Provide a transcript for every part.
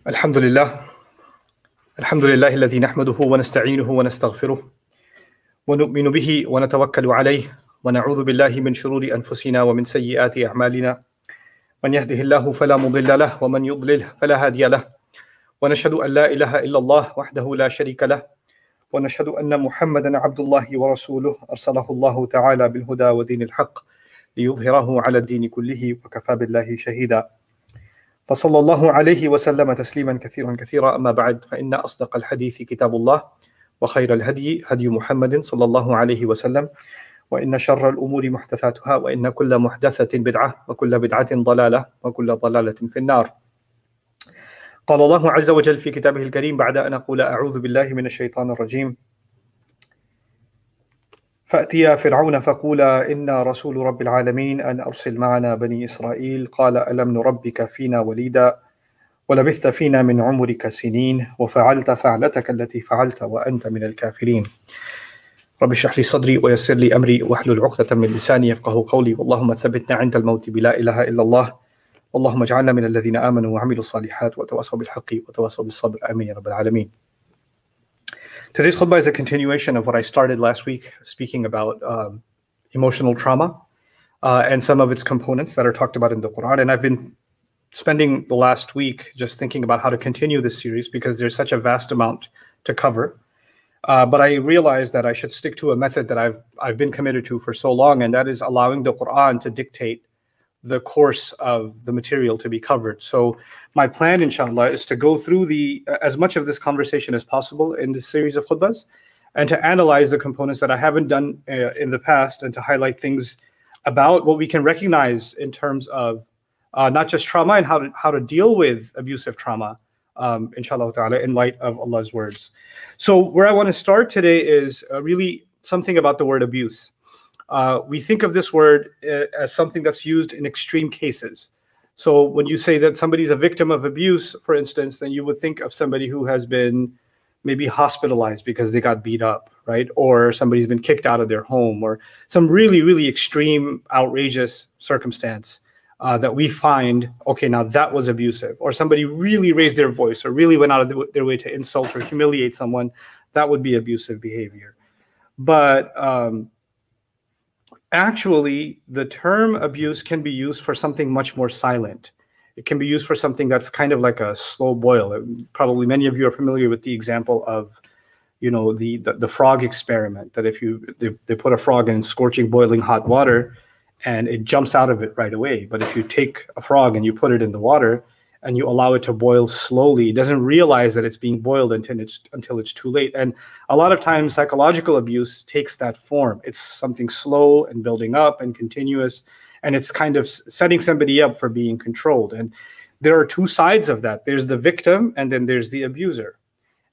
الحمد لله الذي نحمده ونستعينه ونستغفره ونؤمن به ونتوكل عليه ونعوذ بالله من شرور أنفسنا ومن سيئات أعمالنا من يهده الله فلا مضل له ومن يضلل فلا هادي له ونشهد أن لا إله إلا الله وحده لا شريك له ونشهد أن محمدا عبد الله ورسوله أرسله الله تعالى بالهدى ودين الحق ليظهره على الدين كله وكفى بالله شهيدا فصلى الله عليه وسلم تسليما كثيرا أما بعد فإن أصدق الحديث كتاب الله وخير الهدي هدي محمد صلى الله عليه وسلم وإن شر الأمور محدثاتها وإن كل محدثة بدعة وكل بدعة ضلالة وكل ضلالة في النار. قال الله عز وجل في كتابه الكريم بعد أن أقول أعوذ بالله من الشيطان الرجيم فأتيا فرعون فقولا إنا رسول رب العالمين أن أرسل معنا بني إسرائيل قال ألم نربك فينا وليدا ولبثت فينا من عمرك سنين وفعلت فعلتك التي فعلت وأنت من الكافرين. رب اشرح لي صدري ويسر لي أمري واحلل عقدة من لساني يفقهوا قولي واللهم ثبتنا عند الموت بلا إله إلا الله اللهم اجعلنا من الذين آمنوا وعملوا الصالحات وتواصوا بالحق وتواصوا بالصبر آمين يا رب العالمين. Today's khutbah is a continuation of what I started last week, speaking about emotional trauma and some of its components that are talked about in the Quran. And I've been spending the last week just thinking about how to continue this series because there's such a vast amount to cover. But I realized that I should stick to a method that I've been committed to for so long, and that is allowing the Quran to dictate the course of the material to be covered. So my plan, inshallah, is to go through as much of this conversation as possible in this series of khutbahs and to analyze the components that I haven't done in the past and to highlight things about what we can recognize in terms of not just trauma and how to deal with abusive trauma, inshallah ta'ala, in light of Allah's words. So where I want to start today is really something about the word abuse. We think of this word as something that's used in extreme cases. So when you say that somebody's a victim of abuse, for instance, then you would think of somebody who has been maybe hospitalized because they got beat up, right? Or somebody's been kicked out of their home, or some really, really extreme, outrageous circumstance that we find, okay, now that was abusive. Or somebody really raised their voice or really went out of their way to insult or humiliate someone. That would be abusive behavior. But actually, the term abuse can be used for something much more silent. It can be used for something that's kind of like a slow boil. Probably many of you are familiar with the example of, you know, the frog experiment, that if they put a frog in scorching, boiling hot water and it jumps out of it right away. But if you take a frog and you put it in the water and you allow it to boil slowly, it doesn't realize that it's being boiled until it's too late. And a lot of times psychological abuse takes that form. It's something slow and building up and continuous, and it's kind of setting somebody up for being controlled. And there are two sides of that. There's the victim and then there's the abuser.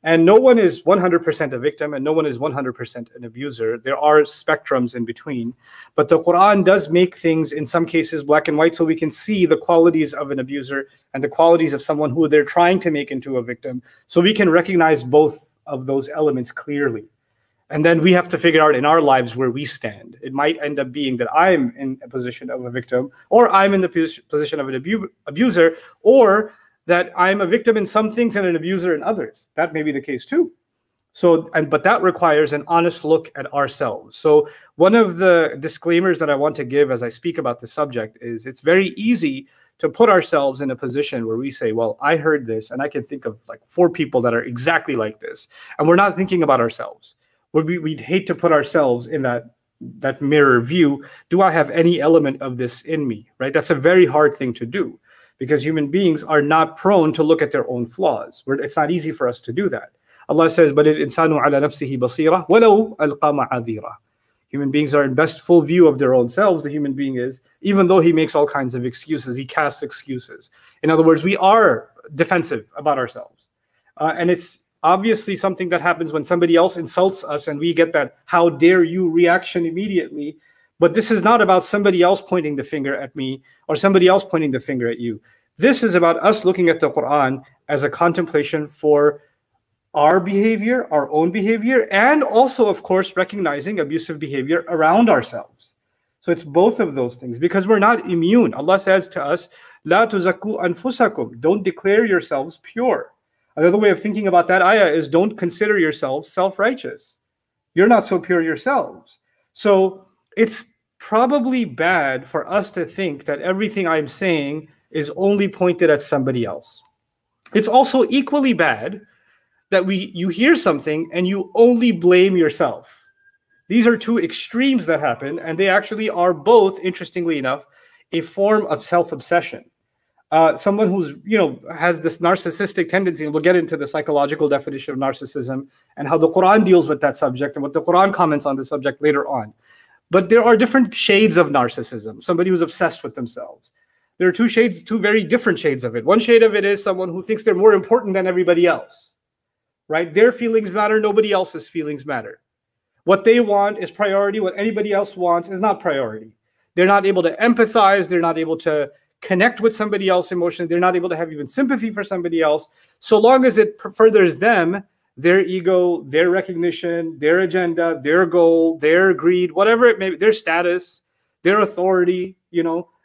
And no one is 100% a victim and no one is 100% an abuser. There are spectrums in between. But the Quran does make things, in some cases, black and white, so we can see the qualities of an abuser and the qualities of someone who they're trying to make into a victim. So we can recognize both of those elements clearly. And then we have to figure out in our lives where we stand. It might end up being that I'm in a position of a victim, or I'm in the position of an abuser, or that I'm a victim in some things and an abuser in others. That may be the case too. So, but that requires an honest look at ourselves. So one of the disclaimers that I want to give as I speak about this subject is it's very easy to put ourselves in a position where we say, well, I heard this and I can think of like 4 people that are exactly like this. And we're not thinking about ourselves. We'd hate to put ourselves in that mirror view. Do I have any element of this in me, right? That's a very hard thing to do, because human beings are not prone to look at their own flaws. It's not easy for us to do that. Allah says, "But الإنسان على نفسه بصيرة ولو ألقى معاذيره." Human beings are in best full view of their own selves. The human being is, even though he makes all kinds of excuses, he casts excuses. In other words, we are defensive about ourselves. And it's obviously something that happens when somebody else insults us and we get that "how dare you" reaction immediately. But this is not about somebody else pointing the finger at me or somebody else pointing the finger at you. This is about us looking at the Quran as a contemplation for our behavior, our own behavior, and also, of course, recognizing abusive behavior around ourselves. So it's both of those things, because we're not immune. Allah says to us, "La tuzakku anfusakum," don't declare yourselves pure. Another way of thinking about that ayah is, don't consider yourselves self-righteous. You're not so pure yourselves. So it's probably bad for us to think that everything I'm saying is only pointed at somebody else. It's also equally bad that you hear something and you only blame yourself. These are two extremes that happen, and they actually are both, interestingly enough, a form of self-obsession. Someone who's, has this narcissistic tendency, and we'll get into the psychological definition of narcissism and how the Quran deals with that subject and what the Quran comments on the subject later on. But there are different shades of narcissism. Somebody who's obsessed with themselves. There are two very different shades of it. One shade of it is someone who thinks they're more important than everybody else, right? Their feelings matter, nobody else's feelings matter. What they want is priority. What anybody else wants is not priority. They're not able to empathize. They're not able to connect with somebody else emotionally. They're not able to have even sympathy for somebody else. So long as it furthers them, their ego, their recognition, their agenda, their goal, their greed, whatever it may be, their status, their authority,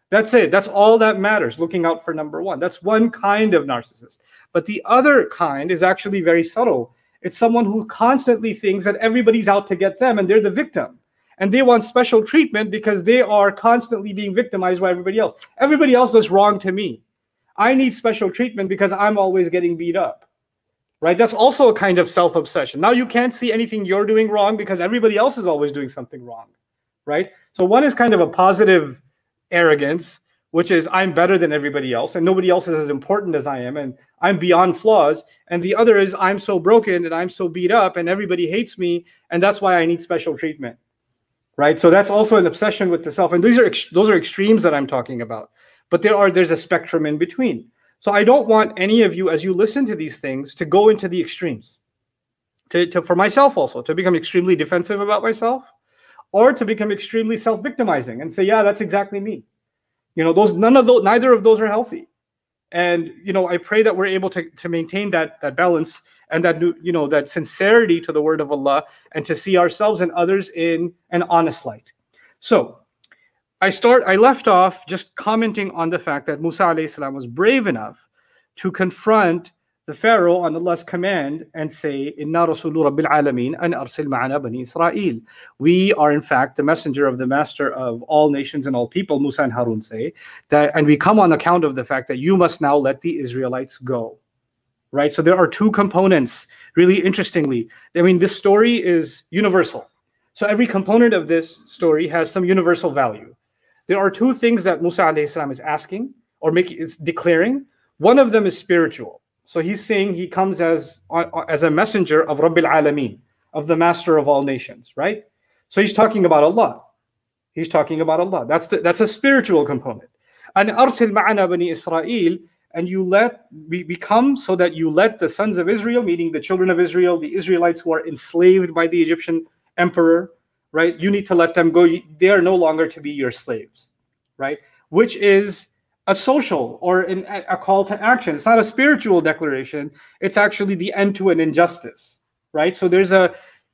that's it. That's all that matters, looking out for number one. That's one kind of narcissist. But the other kind is actually very subtle. It's someone who constantly thinks that everybody's out to get them and they're the victim. And they want special treatment because they are constantly being victimized by everybody else. Everybody else does wrong to me. I need special treatment because I'm always getting beat up, right? That's also a kind of self-obsession. Now you can't see anything you're doing wrong because everybody else is always doing something wrong, right? So one is kind of a positive arrogance, which is I'm better than everybody else and nobody else is as important as I am and I'm beyond flaws. And the other is I'm so broken and I'm so beat up and everybody hates me and that's why I need special treatment, right? So that's also an obsession with the self. And those are extremes that I'm talking about. But there's a spectrum in between. So I don't want any of you, as you listen to these things, to go into the extremes. For myself also, to become extremely defensive about myself or to become extremely self-victimizing and say, yeah, that's exactly me. Neither of those are healthy. And, I pray that we're able to maintain that balance and that sincerity to the word of Allah and to see ourselves and others in an honest light. So I left off just commenting on the fact that Musa alayhi salam was brave enough to confront the Pharaoh on Allah's command and say, Inna Rasulu Rabbil Alameen an arsil ma'ana bani Israel. We are in fact the messenger of the master of all nations and all people, Musa and Harun say, that, and we come on account of the fact that you must now let the Israelites go. Right? So there are two components, really interestingly. I mean, this story is universal. So every component of this story has some universal value. There are two things that Musa alayhi salam is asking or is declaring. One of them is spiritual. So he's saying he comes as a messenger of Rabbil Alameen, of the master of all nations, right? So he's talking about Allah. He's talking about Allah. That's a spiritual component. And arsil ma'ana bani Israel, and we come so that you let the sons of Israel, meaning the children of Israel, the Israelites who are enslaved by the Egyptian emperor, right? You need to let them go. They are no longer to be your slaves, right? Which is a social or a call to action. It's not a spiritual declaration. It's actually the end to an injustice, right? So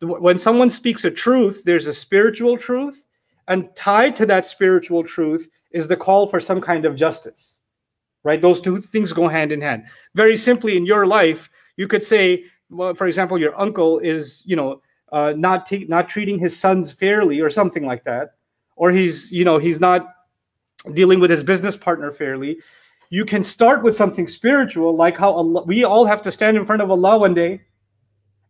when someone speaks a truth, there's a spiritual truth, and tied to that spiritual truth is the call for some kind of justice, right? Those two things go hand in hand. Very simply, in your life, you could say, well, for example, your uncle is, not treating his sons fairly or something like that, or he's not dealing with his business partner fairly. You can start with something spiritual, like how we all have to stand in front of Allah one day,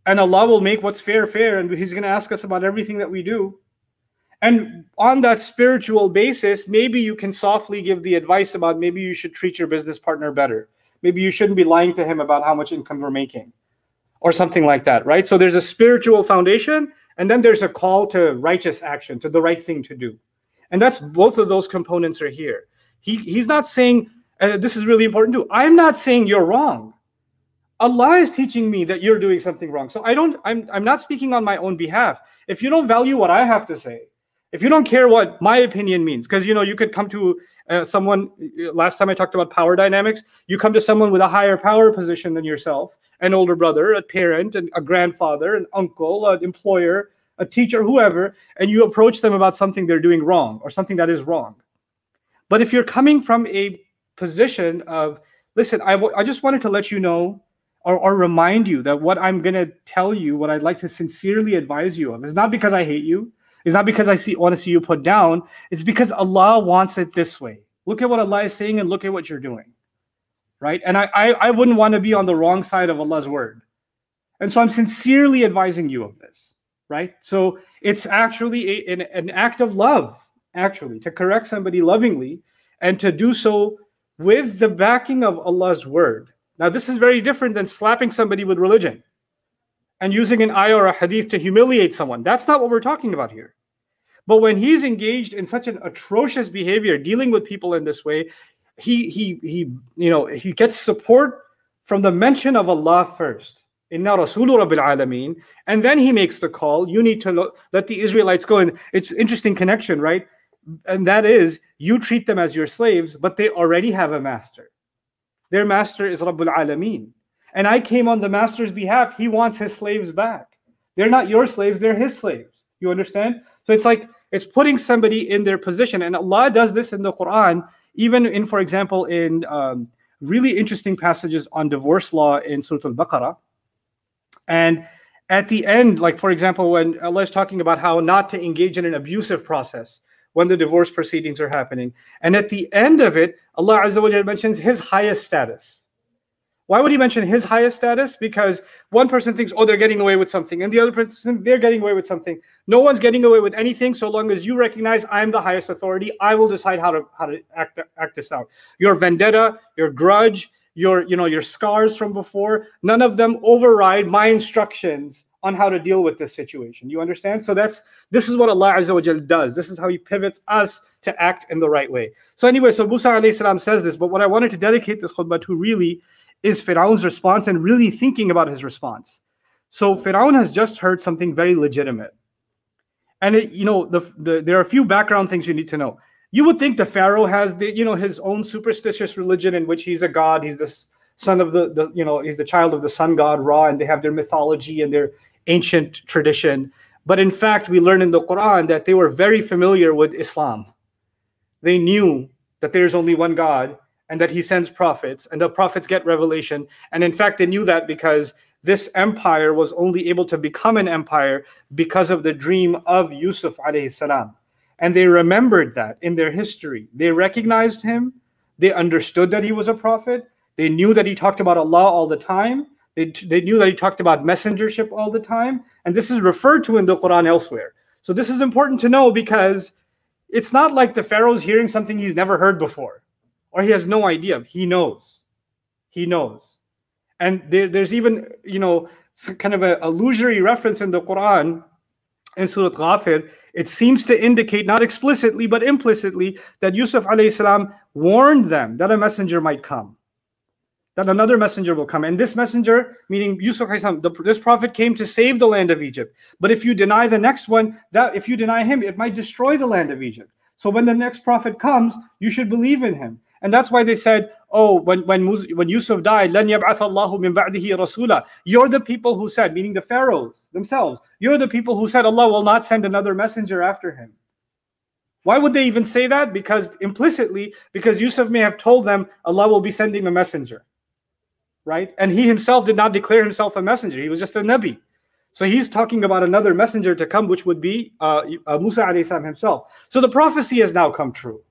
and Allah will make what's fair, and He's going to ask us about everything that we do. And on that spiritual basis, maybe you can softly give the advice about maybe you should treat your business partner better. Maybe you shouldn't be lying to him about how much income we're making, or something like that, right? So there's a spiritual foundation, and then there's a call to righteous action, to the right thing to do. And that's both of those components are here. He's not saying, this is really important too, I'm not saying you're wrong. Allah is teaching me that you're doing something wrong. So I'm not speaking on my own behalf. If you don't value what I have to say, if you don't care what my opinion means, because you could come to someone, last time I talked about power dynamics, you come to someone with a higher power position than yourself, an older brother, a parent, a grandfather, an uncle, an employer, a teacher, whoever, and you approach them about something they're doing wrong or something that is wrong. But if you're coming from a position of, listen, I just wanted to let you know or remind you that what I'm going to tell you, what I'd like to sincerely advise you of, is not because I hate you. It's not because I want to see you put down. It's because Allah wants it this way. Look at what Allah is saying and look at what you're doing. Right? And I wouldn't want to be on the wrong side of Allah's word. And so I'm sincerely advising you of this. Right? So it's actually an act of love, actually, to correct somebody lovingly and to do so with the backing of Allah's word. Now, this is very different than slapping somebody with religion and using an ayah or a hadith to humiliate someone. That's not what we're talking about here. But when he's engaged in such an atrocious behavior, dealing with people in this way, he gets support from the mention of Allah first. Inna Rasulu Rabbil Alameen. And then he makes the call, you need to let the Israelites go. And it's an interesting connection, right? And that is, you treat them as your slaves, but they already have a master. Their master is Rabbul Alameen. And I came on the master's behalf. He wants his slaves back. They're not your slaves, they're his slaves. You understand? So it's like, it's putting somebody in their position. And Allah does this in the Quran, even in, for example, in really interesting passages on divorce law in Surah Al-Baqarah. And at the end, like, for example, when Allah is talking about how not to engage in an abusive process when the divorce proceedings are happening. And at the end of it, Allah Azza wa Jalla mentions his highest status. Why would he mention his highest status? Because one person thinks, oh, they're getting away with something. And the other person, they're getting away with something. No one's getting away with anything so long as you recognize I'm the highest authority. I will decide how to act this out. Your vendetta, your grudge, your scars from before, none of them override my instructions on how to deal with this situation. You understand? So this is what Allah Azza wa Jal does. This is how he pivots us to act in the right way. So anyway, so Musa alayhi salam says this, but what I wanted to dedicate this khutbah to really is Fir'aun's response and really thinking about his response. So Fir'aun has just heard something very legitimate. And there are a few background things you need to know. You would think the Pharaoh has his own superstitious religion in which he's a god, he's the son of he's the child of the sun god Ra, and they have their mythology and their ancient tradition. But in fact, we learn in the Quran that they were very familiar with Islam. They knew that there's only one God and that he sends prophets and the prophets get revelation. And in fact, they knew that because this empire was only able to become an empire because of the dream of Yusuf alayhi salam. And they remembered that in their history. They recognized him. They understood that he was a prophet. They knew that he talked about Allah all the time. They knew that he talked about messengership all the time. And this is referred to in the Quran elsewhere. So this is important to know because it's not like the Pharaoh's hearing something he's never heard before or he has no idea. He knows. He knows. And there's even, kind of a illusory reference in the Quran in Surah Ghafir. It seems to indicate, not explicitly, but implicitly, that Yusuf alayhi salam warned them that a messenger might come. That another messenger will come. And this messenger, meaning Yusuf alayhi salam, this prophet came to save the land of Egypt. But if you deny the next one, if you deny him, it might destroy the land of Egypt. So when the next prophet comes, you should believe in him. And that's why they said, oh, when Yusuf died, لَنْ يَبْعَثَ اللَّهُ مِنْ بَعْدِهِ رَسُولًا. You're the people who said, meaning the pharaohs themselves, you're the people who said Allah will not send another messenger after him. Why would they even say that? Because implicitly, because Yusuf may have told them Allah will be sending a messenger. Right? And he himself did not declare himself a messenger. He was just a Nabi. So he's talking about another messenger to come, which would be Musa alayhi salam himself. So the prophecy has now come true.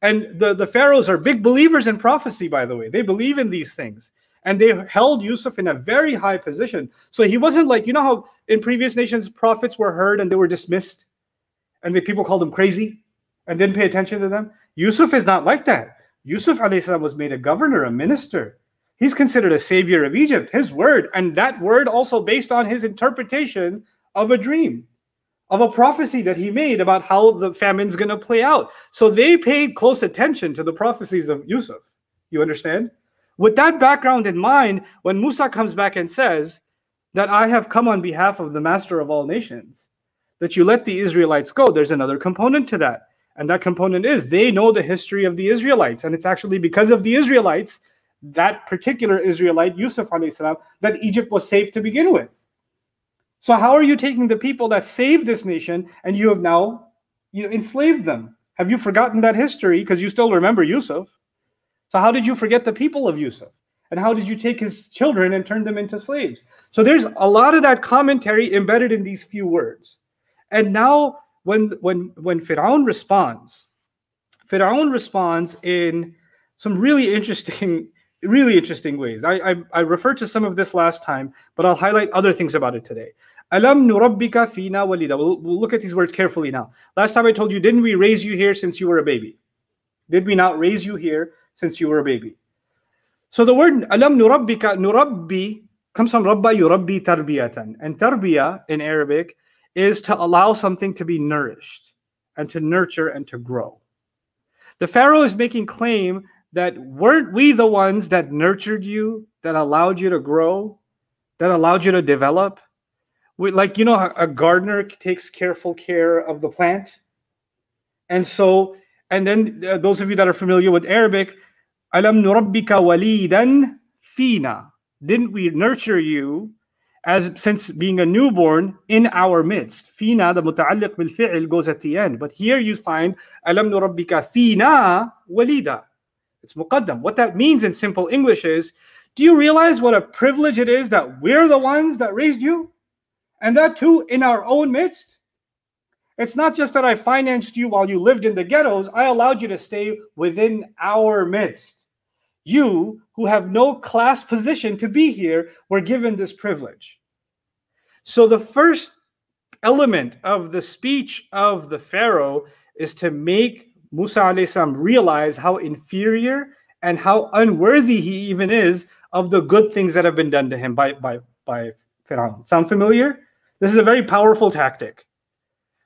And the pharaohs are big believers in prophecy, by the way. They believe in these things. And they held Yusuf in a very high position. So he wasn't like, you know how in previous nations prophets were heard and they were dismissed? And the people called them crazy and didn't pay attention to them? Yusuf is not like that. Yusuf alayhi salam was made a governor, a minister. He's considered a savior of Egypt, his word. And that word also based on his interpretation of a dream, of a prophecy that he made about how the famine's going to play out. So they paid close attention to the prophecies of Yusuf. You understand? With that background in mind, when Musa comes back and says that I have come on behalf of the master of all nations, that you let the Israelites go, there's another component to that. And that component is they know the history of the Israelites. And it's actually because of the Israelites, that particular Israelite, Yusuf alayhi salam, that Egypt was safe to begin with. So how are you taking the people that saved this nation and you have now, enslaved them? Have you forgotten that history? Because you still remember Yusuf. So how did you forget the people of Yusuf? And how did you take his children and turn them into slaves? So there's a lot of that commentary embedded in these few words. And now when Fir'aun responds in some really interesting ways. I referred to some of this last time, but I'll highlight other things about it today. Alam nurabbika fina walida. We'll look at these words carefully now. Last time I told you, didn't we raise you here since you were a baby? Did we not raise you here since you were a baby? So the word alam nurabbika, nurabbi, comes from rabba yurabbi tarbiyatan. And tarbiya in Arabic is to allow something to be nourished and to nurture and to grow. The Pharaoh is making claim that weren't we the ones that nurtured you, that allowed you to grow, that allowed you to develop? Like, a gardener takes careful care of the plant. And then those of you that are familiar with Arabic, alam nurabbika walidan fina. Didn't we nurture you since being a newborn in our midst? Fina, the muta'alliq bil fi'l, goes at the end. But here you find alam nurabbika fina walida. It's muqaddam. What that means in simple English is, do you realize what a privilege it is that we're the ones that raised you? And that too in our own midst? It's not just that I financed you while you lived in the ghettos. I allowed you to stay within our midst. You, who have no class position to be here, were given this privilege. So the first element of the speech of the Pharaoh is to make Musa alayhi salam realize how inferior and how unworthy he even is of the good things that have been done to him by Fir'aun. Sound familiar? This is a very powerful tactic.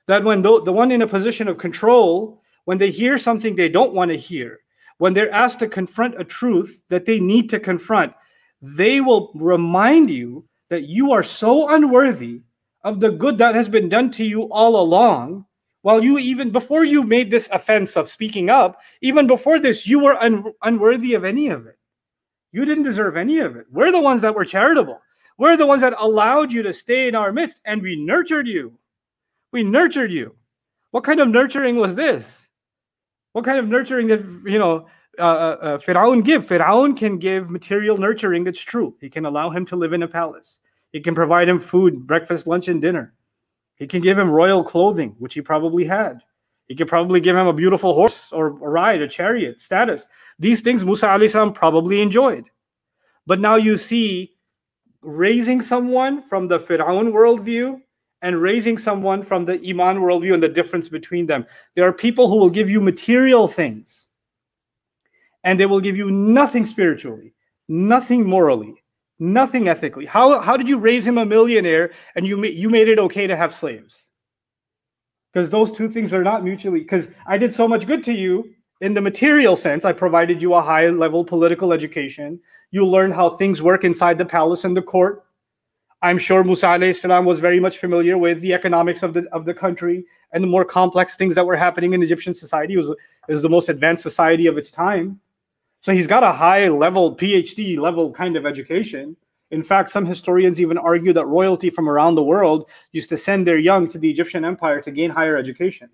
That when the one in a position of control, when they hear something they don't want to hear, when they're asked to confront a truth that they need to confront, they will remind you that you are so unworthy of the good that has been done to you all along. While you, even before you made this offense of speaking up, even before this, you were unworthy of any of it. You didn't deserve any of it. We're the ones that were charitable. We're the ones that allowed you to stay in our midst, and we nurtured you. We nurtured you. What kind of nurturing was this? What kind of nurturing did Fir'aun give? Fir'aun can give material nurturing. It's true. He can allow him to live in a palace. He can provide him food, breakfast, lunch, and dinner. He can give him royal clothing, which he probably had. He could probably give him a beautiful horse or a ride, a chariot, status. These things Musa alayhi salam probably enjoyed. But now you see raising someone from the Fir'aun worldview and raising someone from the Iman worldview and the difference between them. There are people who will give you material things, and they will give you nothing spiritually, nothing morally, nothing ethically. How did you raise him a millionaire and you made it okay to have slaves? Because those two things are not mutually, because I did so much good to you in the material sense. I provided you a high-level political education. You learned how things work inside the palace and the court. I'm sure Musa alayhi salam was very much familiar with the economics of the country and the more complex things that were happening in Egyptian society. It was the most advanced society of its time. So he's got a high-level, PhD-level kind of education. In fact, some historians even argue that royalty from around the world used to send their young to the Egyptian empire to gain higher education.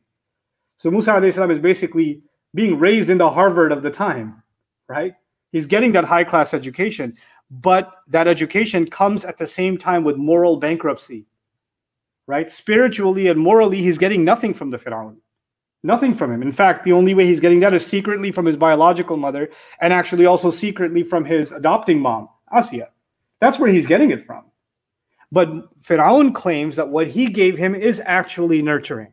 So Musa alayhi salam is basically being raised in the Harvard of the time, right? He's getting that high-class education, but that education comes at the same time with moral bankruptcy, right? Spiritually and morally, he's getting nothing from the Fir'aun. Nothing from him. In fact, the only way he's getting that is secretly from his biological mother and actually also secretly from his adopting mom, Asya. That's where he's getting it from. But Fir'aun claims that what he gave him is actually nurturing.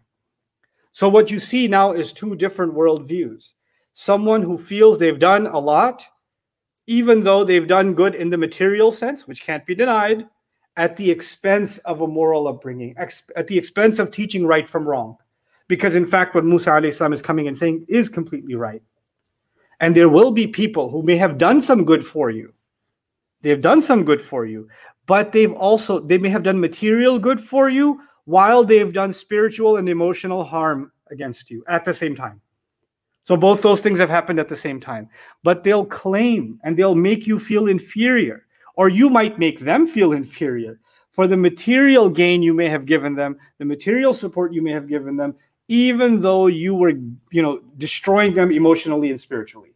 So what you see now is two different worldviews. Someone who feels they've done a lot, even though they've done good in the material sense, which can't be denied, at the expense of a moral upbringing, at the expense of teaching right from wrong. Because in fact, what Musa alayhi salam is coming and saying is completely right. And there will be people who may have done some good for you. They've done some good for you, but they may have done material good for you while they've done spiritual and emotional harm against you at the same time. So both those things have happened at the same time. But they'll claim and they'll make you feel inferior, or you might make them feel inferior for the material gain you may have given them, the material support you may have given them, even though you were, destroying them emotionally and spiritually,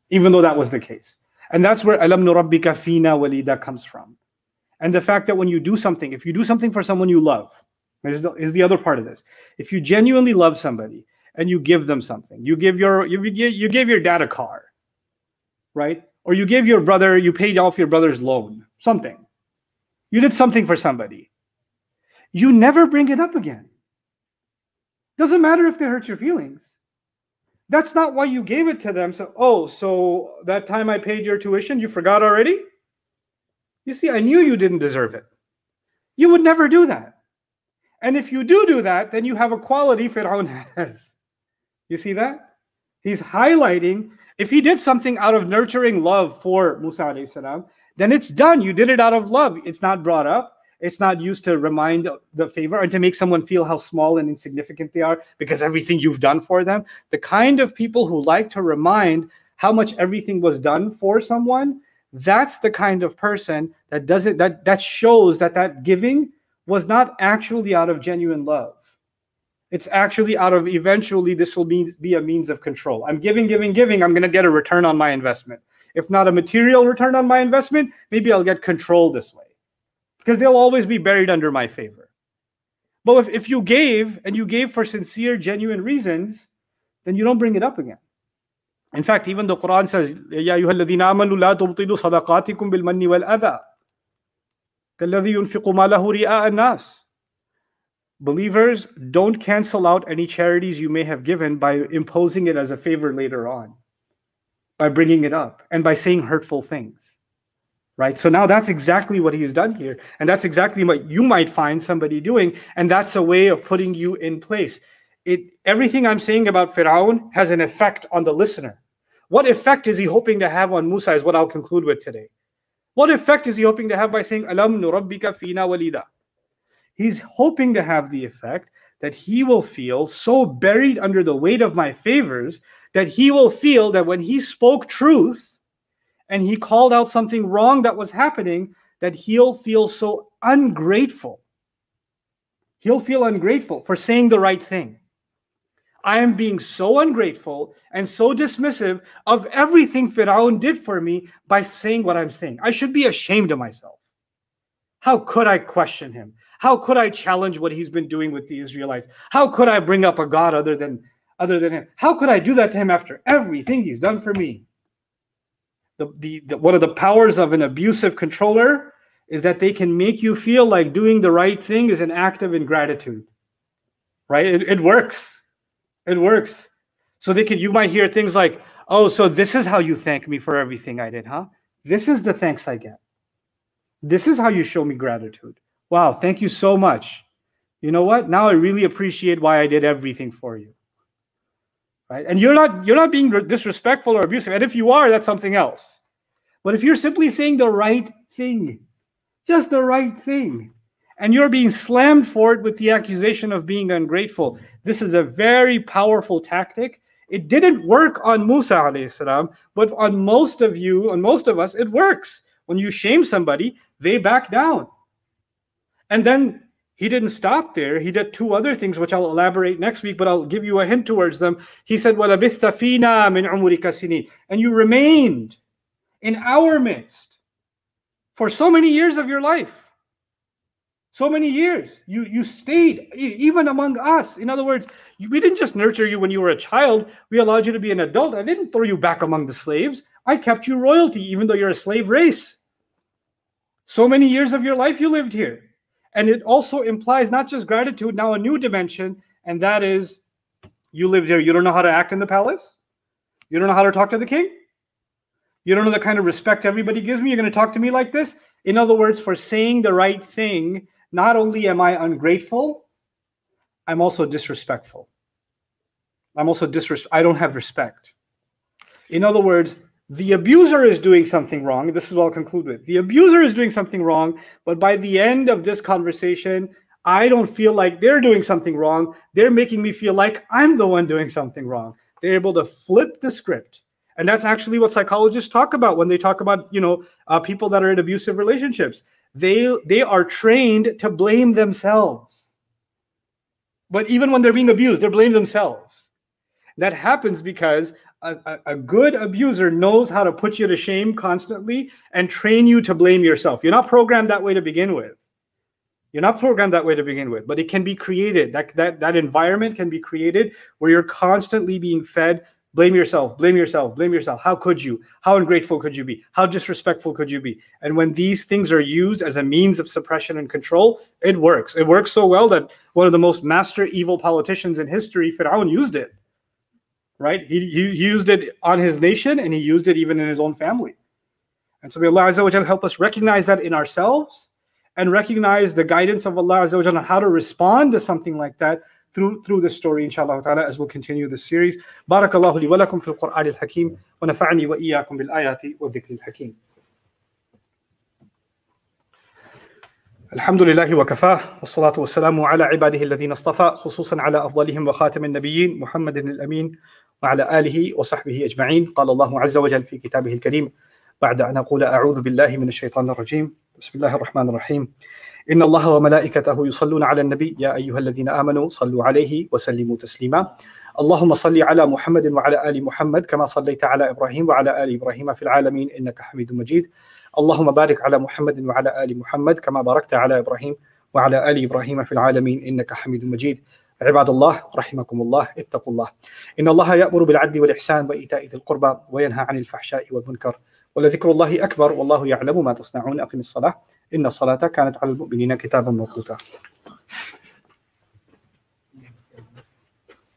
even though that was the case. And that's where alam nurabbika fina walida comes from. And the fact that when you do something, if you do something for someone you love, is the other part of this. If you genuinely love somebody and you give them something, you gave your dad a car, right? Or you gave your brother, you paid off your brother's loan, something. You did something for somebody. You never bring it up again. Doesn't matter if they hurt your feelings. That's not why you gave it to them. So that time I paid your tuition, you forgot already? You see, I knew you didn't deserve it. You would never do that. And if you do that, then you have a quality Fir'aun has. You see that? He's highlighting, if he did something out of nurturing love for Musa alayhi salam, then it's done. You did it out of love. It's not brought up. It's not used to remind the favor and to make someone feel how small and insignificant they are because everything you've done for them. The kind of people who like to remind how much everything was done for someone, that's the kind of person that does it, that shows that giving was not actually out of genuine love. It's actually out of, eventually this will be a means of control. I'm giving, I'm going to get a return on my investment. If not a material return on my investment, maybe I'll get control this way, because they'll always be buried under my favor. But if you gave, and you gave for sincere, genuine reasons, then you don't bring it up again. In fact, even the Quran says, Ya ayyuhalladhina amanu la tubtilu sadaqatikum bil manni wal adha kalladhi yunfiqu malahu ri'a an-nas. Believers, don't cancel out any charities you may have given by imposing it as a favor later on, by bringing it up, and by saying hurtful things. Right? So now that's exactly what he's done here. And that's exactly what you might find somebody doing. And that's a way of putting you in place. Everything I'm saying about Fir'aun has an effect on the listener. What effect is he hoping to have on Musa is what I'll conclude with today. What effect is he hoping to have by saying, Alam nurabbika fina walida? He's hoping to have the effect that he will feel so buried under the weight of my favors that he will feel that when he spoke truth and he called out something wrong that was happening, that he'll feel so ungrateful. He'll feel ungrateful for saying the right thing. I am being so ungrateful and so dismissive of everything Fir'aun did for me by saying what I'm saying. I should be ashamed of myself. How could I question him? How could I challenge what he's been doing with the Israelites? How could I bring up a God other than him? How could I do that to him after everything he's done for me? One of the powers of an abusive controller is that they can make you feel like doing the right thing is an act of ingratitude. Right? It works. It works. So you might hear things like, oh, so this is how you thank me for everything I did, huh? This is the thanks I get. This is how you show me gratitude. Wow, thank you so much. You know what? Now I really appreciate why I did everything for you. Right? And you're not being disrespectful or abusive. And if you are, that's something else. But if you're simply saying the right thing, just the right thing, and you're being slammed for it with the accusation of being ungrateful, this is a very powerful tactic. It didn't work on Musa alayhi salam, but on most of you, on most of us, it works. When you shame somebody, they back down. And then he didn't stop there. He did two other things, which I'll elaborate next week, but I'll give you a hint towards them. He said, وَلَبِثْتَ فِينَا مِنْ عُمُرِكَ سِنِينَ, and you remained in our midst for so many years of your life. So many years. You stayed even among us. In other words, we didn't just nurture you when you were a child. We allowed you to be an adult. I didn't throw you back among the slaves. I kept you royalty, even though you're a slave race. So many years of your life you lived here. And it also implies not just gratitude, now a new dimension, and that is, you lived here. You don't know how to act in the palace? You don't know how to talk to the king? You don't know the kind of respect everybody gives me? You're going to talk to me like this? In other words, for saying the right thing, not only am I ungrateful, I'm also disrespectful. I don't have respect. In other words, the abuser is doing something wrong. This is what I'll conclude with. The abuser is doing something wrong, but by the end of this conversation, I don't feel like they're doing something wrong. They're making me feel like I'm the one doing something wrong. They're able to flip the script. And that's actually what psychologists talk about when they talk about, people that are in abusive relationships. they are trained to blame themselves. But even when they're being abused, they blame themselves. That happens because a good abuser knows how to put you to shame constantly and train you to blame yourself. You're not programmed that way to begin with. You're not programmed that way to begin with, but it can be created. That environment can be created where you're constantly being fed, blame yourself, blame yourself, blame yourself. How could you? How ungrateful could you be? How disrespectful could you be? And when these things are used as a means of suppression and control, it works. It works so well that one of the most master evil politicians in history, Fir'aun, used it. Right? He used it on his nation, and he used it even in his own family. And so may Allah Azza wa Jal help us recognize that in ourselves and recognize the guidance of Allah Azza wa Jal on how to respond to something like that through this story, inshallah ta'ala, as we'll continue this series. Barakallahu li wa lakum fil Qur'an al-Hakim wa nafa'ani wa iyyakum bil ayati wa dhikri al-Hakim. الحمد لله وكفاه والصلاة والسلام على عباده الذين اصطفى خصوصا على أفضلهم وخاتم النبيين محمد الأمين وعلى آله وصحبه أجمعين. قال الله عز وجل في كتابه الكريم بعد أن أقول أعوذ بالله من الشيطان الرجيم بسم الله الرحمن الرحيم إن الله وملائكته يصلون على النبي يا أيها الذين آمنوا صلوا عليه وسلموا تسليما اللهم صل على محمد وعلى آل محمد كما صليت على إبراهيم وعلى آل إبراهيم في العالمين إنك حميد مجيد اللهم بارك على محمد وعلى آل محمد كما باركت على إبراهيم وعلى آل إبراهيم في العالمين إنك حميد مجيد. عباد الله رحمكم الله اتقوا الله إن الله يأمر بالعدل والإحسان وإيتاء ذي القربى وينهى عن الفحشاء والمنكر ولذكر الله أكبر والله يعلم ما تصنعون. أقم الصلاة إن الصلاة كانت على المؤمنين كتابا موقوتا.